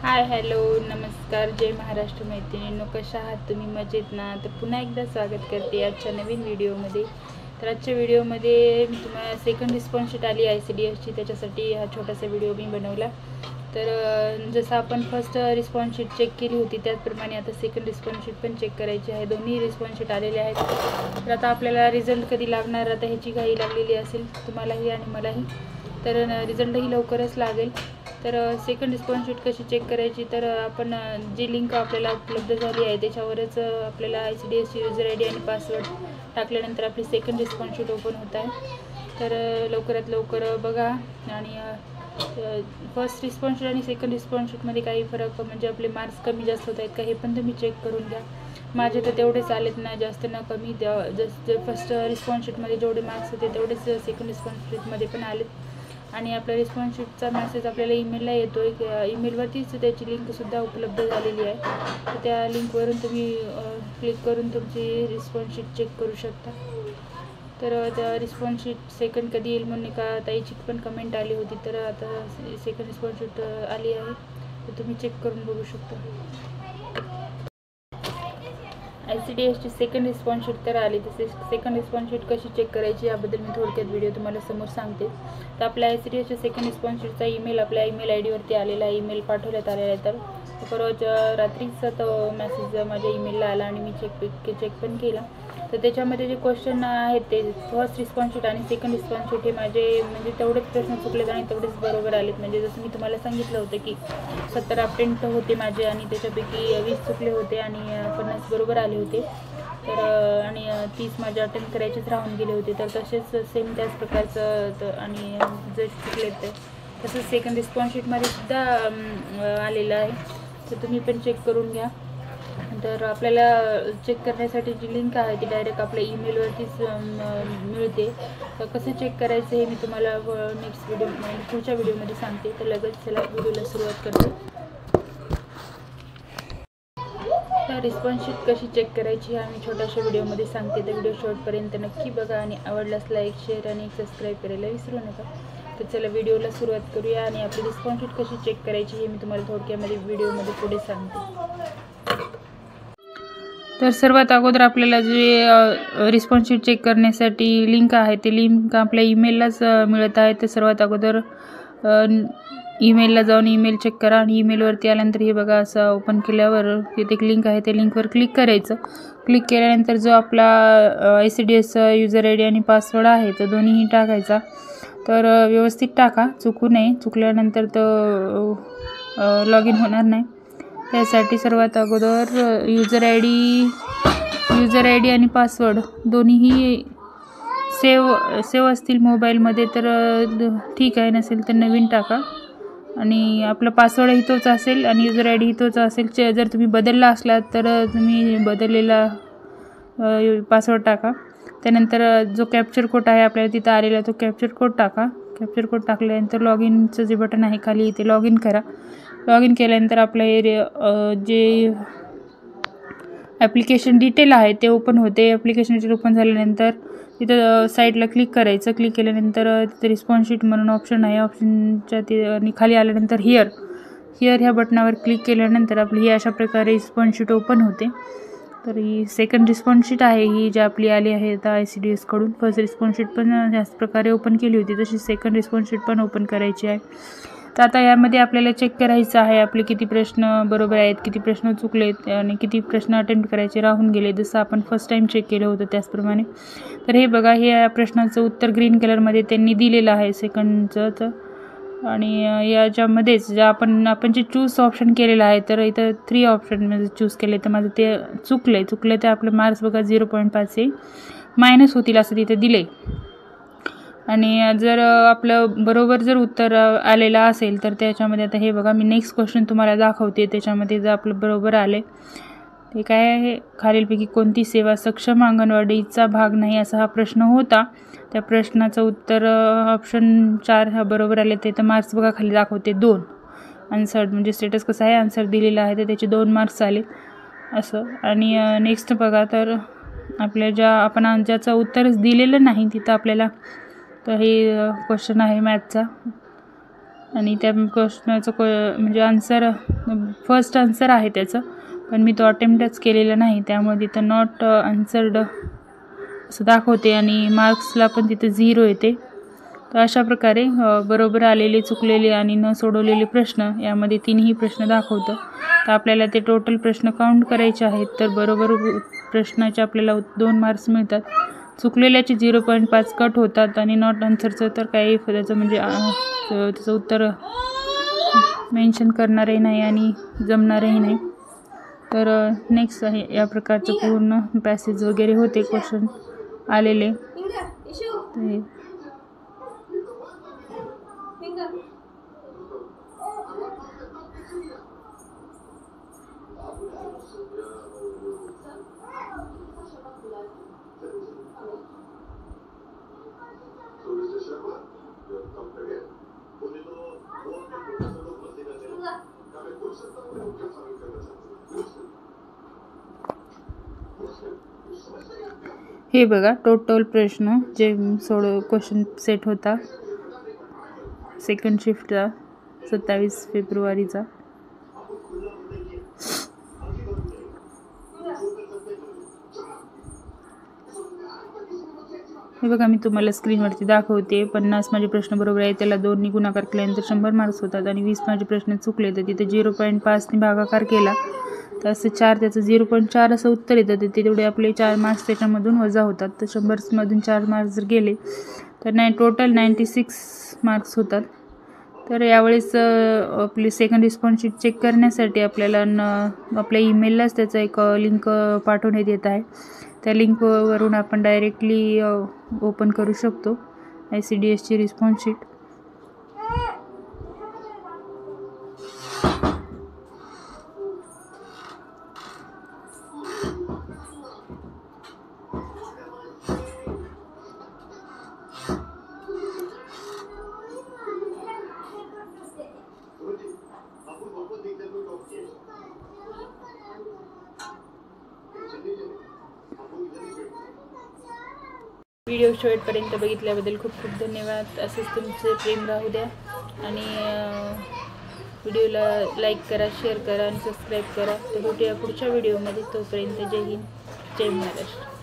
Hi hello नमस्कार जय महाराष्ट्र मैत्रिणींनो, कशा आहात तुम्ही? मजेत ना? तर पुन्हा एकदा स्वागत करते आजच्या नवीन व्हिडिओमध्ये. तर आजच्या व्हिडिओमध्ये मी तुम्हाला सेकंड रिस्पॉन्स शीट आली ICDSची, त्याच्यासाठी हा छोटासा व्हिडिओ मी बनवला. तर जसं आपण फर्स्ट रिस्पॉन्स शीट चेक केली होती त्याचप्रमाणे आता सेकंड रिस्पॉन्स शीट पण चेक करायची आहे. दोन्ही रिस्पॉन्स शीट आलेले आहेत. तर आता आपल्याला रिझल्ट कधी लागणार, आता ह्याची घाई लागलेली असेल तुम्हालाही आणि मलाही. तर रिझल्टही लवकरच लागेल. तर सेकंड रिस्पॉन्स शीट कशी चेक करायची, तर आपण जी लिंक आपल्याला उपलब्ध झाली आहे त्याच्यावरच आपल्याला ICDS यूजर ID आणि पासवर्ड टाकल्यानंतर आपली सेकंड रिस्पॉन्स शीट ओपन होत आहे. तर लवकरात लवकर बघा. आणि फर्स्ट रिस्पॉन्स शीट आणि सेकंड रिस्पॉन्स शीटमध्ये काही फरक, म्हणजे आपले मार्क्स कमी जास्त होत आहेत का हे पण तुम्ही चेक करून घ्या. माझे तर तेवढेच आलेत ना, जास्त ना कमी. जस्ट फर्स्ट रिस्पॉन्स शीटमध्ये जेवढे मार्क्स होते तेवढेच सेकंड रिस्पॉन्स शीटमध्ये पण आलेत. आणि आपल्या रिस्पॉन्स शीटचा मेसेज आपल्याला ईमेलला येतो आहे. ईमेलवरतीच त्याची लिंकसुद्धा उपलब्ध झालेली आहे. तर त्या लिंकवरून तुम्ही क्लिक करून तुमची रिस्पॉन्स शीट चेक करू शकता. तर त्या रिस्पॉन्स शीट सेकंड कधी येईल म्हणून एका ताईची पण कमेंट आली होती. तर आता सेकंड रिस्पॉन्स शीट आली आहे, तर तुम्ही चेक करून बघू शकता. ICDSची सेकंड रिस्पॉन्स शीट तर आली. तर सेकंड रिस्पॉन्स शीट कशी चेक करायची याबद्दल मी थोडक्यात व्हिडिओ तुम्हाला समोर सांगते. तर आपल्या ICDSच्या सेकंड रिस्पॉन्स शीटचा ईमेल आपल्या ईमेल ID वरती आलेला आहे, ईमेल पाठवण्यात आलेला आहे. तर परवा रात्रीचा तो मेसेज माझ्या ईमेलला आला आणि मी चेक पण केला. तर त्याच्यामध्ये जे क्वेश्चन आहेत ते फर्स्ट रिस्पॉन्स शीट आणि सेकंड रिस्पॉन्स शीट हे माझे म्हणजे तेवढेच प्रश्न चुकलेत आणि तेवढेच बरोबर आलेत. म्हणजे जसं मी तुम्हाला सांगितलं होतं की 70 अटेम्प्ट होते माझे आणि त्याच्यापैकी 20 चुकले होते आणि 50 बरोबर आले होते. तर आणि 30 माझे अटेम्प्ट करायचेच राहून गेले होते. तर तसेच सेम त्याच प्रकारचं आणि जे चुकले ते तसंच सेकंड रिस्पॉन्स शीटमध्ये सुद्धा आलेलं आहे. तर तुम्ही पण चेक करून घ्या. तर आपल्याला चेक करण्यासाठी जी लिंक आहे ती डायरेक्ट आपल्या ईमेलवरतीच मिळते. तर कसं चेक करायचं हे मी तुम्हाला नेक्स्ट व्हिडिओ पुढच्या व्हिडिओमध्ये सांगते. तर लगेच चला व्हिडिओला सुरुवात करते. तर रिस्पॉन्स शीट कशी चेक करायची हा मी छोट्याशा व्हिडिओमध्ये सांगते. तर व्हिडिओ शेवटपर्यंत नक्की बघा आणि आवडल्यास लाईक शेअर आणि सबस्क्राईब करायला विसरू नका. तर चला व्हिडिओला सुरुवात करूया आणि आपली रिस्पॉन्स शीट कशी चेक करायची हे मी तुम्हाला थोडक्यामध्ये व्हिडिओमध्ये पुढे सांगते. तर सर्वात अगोदर आपल्याला जे रिस्पॉन्स शीट चेक करण्यासाठी लिंक आहे ते लिंक आपल्या ईमेललाच मिळत आहे. तर सर्वात अगोदर ईमेलला जाऊन ईमेल चेक करा आणि ईमेलवरती आल्यानंतर हे बघा असं ओपन केल्यावर तिथे एक लिंक आहे, त्या लिंकवर क्लिक करायचं. क्लिक केल्यानंतर जो आपला ICDS यूजर ID आणि पासवर्ड आहे तो दोन्हीही टाकायचा. तर व्यवस्थित टाका, चुकू नये. चुकल्यानंतर तो लॉग इन होणार नाही. त्यासाठी सर्वात अगोदर यूजर ID आणि पासवर्ड दोन्हीही सेव असतील मोबाईलमध्ये तर ठीक आहे, नसेल तर नवीन टाका. आणि आपला पासवर्डही तोच असेल आणि यूजर ID ही तोच असेल. जर तुम्ही बदलला असला तर तुम्ही बदललेला पासवर्ड टाका. त्यानंतर जो कॅप्चर कोड आहे आपल्याला तिथं आलेला तो कॅप्चर कोड टाका. कॅप्चर कोड टाकल्यानंतर लॉग इनचं जे बटन आहे खाली ते लॉग इन करा. लॉग इन केल्यानंतर आपलं जे ॲप्लिकेशन डिटेल आहे ते ओपन होते. ॲप्लिकेशन डिटेल ओपन झाल्यानंतर तिथं साईडला क्लिक करायचं. क्लिक केल्यानंतर तिथं रिस्पॉन्स शीट म्हणून ऑप्शन आहे. ऑप्शनच्या आणि खाली आल्यानंतर हिअर ह्या बटनावर क्लिक केल्यानंतर आपली ही अशा प्रकारे रिस्पॉन्स शीट ओपन होते. तर ही सेकंड रिस्पॉन्स शीट आहे ही जी आपली आली आहे आता ICDSकडून. फर्स्ट रिस्पॉन्स शीट पण ह्याच प्रकारे ओपन केली होती, तशी सेकंड रिस्पॉन्स शीट पण ओपन करायची आहे. तर आता यामध्ये आपल्याला चेक करायचं आहे आपले किती प्रश्न बरोबर आहेत, किती प्रश्न चुकलेत आणि किती प्रश्न अटेम्प्ट करायचे राहून गेले, जसं आपण फर्स्ट टाईम चेक केलं होतं त्याचप्रमाणे. तर हे बघा, हे या प्रश्नाचं उत्तर ग्रीन कलरमध्ये त्यांनी दिलेलं आहे सेकंडचं. तर आणि याच्यामध्येच ज्या आपण जे चूज ऑप्शन केलेलं आहे तर इथं 3 ऑप्शनमध्ये चूज केले तर माझं ते चुकलं. तर आपलं मार्क्स बघा 0.5 मायनस होतील असं तिथं दिले. आणि जर आपलं बरोबर जर उत्तर आलेलं असेल तर त्याच्यामध्ये आता हे बघा, मी नेक्स्ट क्वेश्चन तुम्हाला दाखवते. त्याच्यामध्ये जर आपलं बरोबर आले ते काय आहे, खालीलपैकी कोणती सेवा सक्षम अंगणवाडीचा भाग नाही असा हा प्रश्न होता. त्या प्रश्नाचं उत्तर ऑप्शन 4 हा बरोबर आले. ते तर मार्क्स बघा खाली दाखवते 2. आन्सर म्हणजे स्टेटस कसं आहे, आन्सर दिलेलं आहे तर त्याचे 2 मार्क्स आले असं. आणि नेक्स्ट बघा, तर आपल्या आपण ज्याचं उत्तरच दिलेलं नाही तिथं आपल्याला, तर हे क्वेश्चन आहे मॅथचा. आणि त्या क्वेश्चनचं म्हणजे आन्सर फर्स्ट आन्सर आहे त्याचं, पण मी तो अटेम्प्टच केलेला नाही, त्यामुळे तिथं नॉट आन्सर्ड असं दाखवते आणि मार्क्सला पण तिथे 0 येते. तर अशा प्रकारे बरोबर आलेले, चुकलेले आणि न सोडवलेले प्रश्न यामध्ये 3ही प्रश्न दाखवतं. तर आपल्याला ते टोटल प्रश्न काउंट करायचे आहेत. तर बरोबर प्रश्नाचे आपल्याला 2 मार्क्स मिळतात. चुकलेल्याचे 0.5 कट होतात आणि नॉट आन्सरचं तर काही त्याचं म्हणजे त्याचं उत्तर मेन्शन करणारही नाही आणि जमणारही नाही. तर नेक्स्ट आहे या प्रकारचं पूर्ण पॅसेज वगैरे होते क्वेश्चन आलेले. हे बघा टोटल प्रश्न जे क्वेश्चन सेट होता सेकंड शिफ्टचा 27 फेब्रुवारीचा. हे बघा मी तुम्हाला स्क्रीनवरती दाखवते. 50 माझे प्रश्न बरोबर आहे, त्याला 2नी गुणाकार केल्यानंतर 100 मार्क्स होतात आणि 20 माझे प्रश्न चुकले तर तिथे 0.5नी भागाकार केला तर असं 4 त्याचं 0.4 असं उत्तर येतं. तर तेवढे आपले 4 मार्क्स त्याच्यामधून वजा होतात. तर 100मधून 4 मार्क्स जर गेले तर टोटल 96 मार्क्स होतात. तर यावेळेस आपली सेकंड रिस्पॉन्स शीट चेक करण्यासाठी आपल्याला आपल्या ईमेललाच त्याचा एक लिंक पाठवण्यात येत आहे. त्या लिंकवरून आपण डायरेक्टली ओपन करू शकतो ICDSची रिस्पॉन्स शीट. व्हिडिओ शेवटपर्यंत बघितल्याबद्दल खूप खूप धन्यवाद. असंच तुमचे प्रेम राहू द्या आणि व्हिडिओला लाईक करा, शेअर करा आणि सबस्क्राईब करा. तर भेटूया पुढच्या व्हिडिओमध्ये. तोपर्यंत जय हिंद, जय महाराष्ट्र.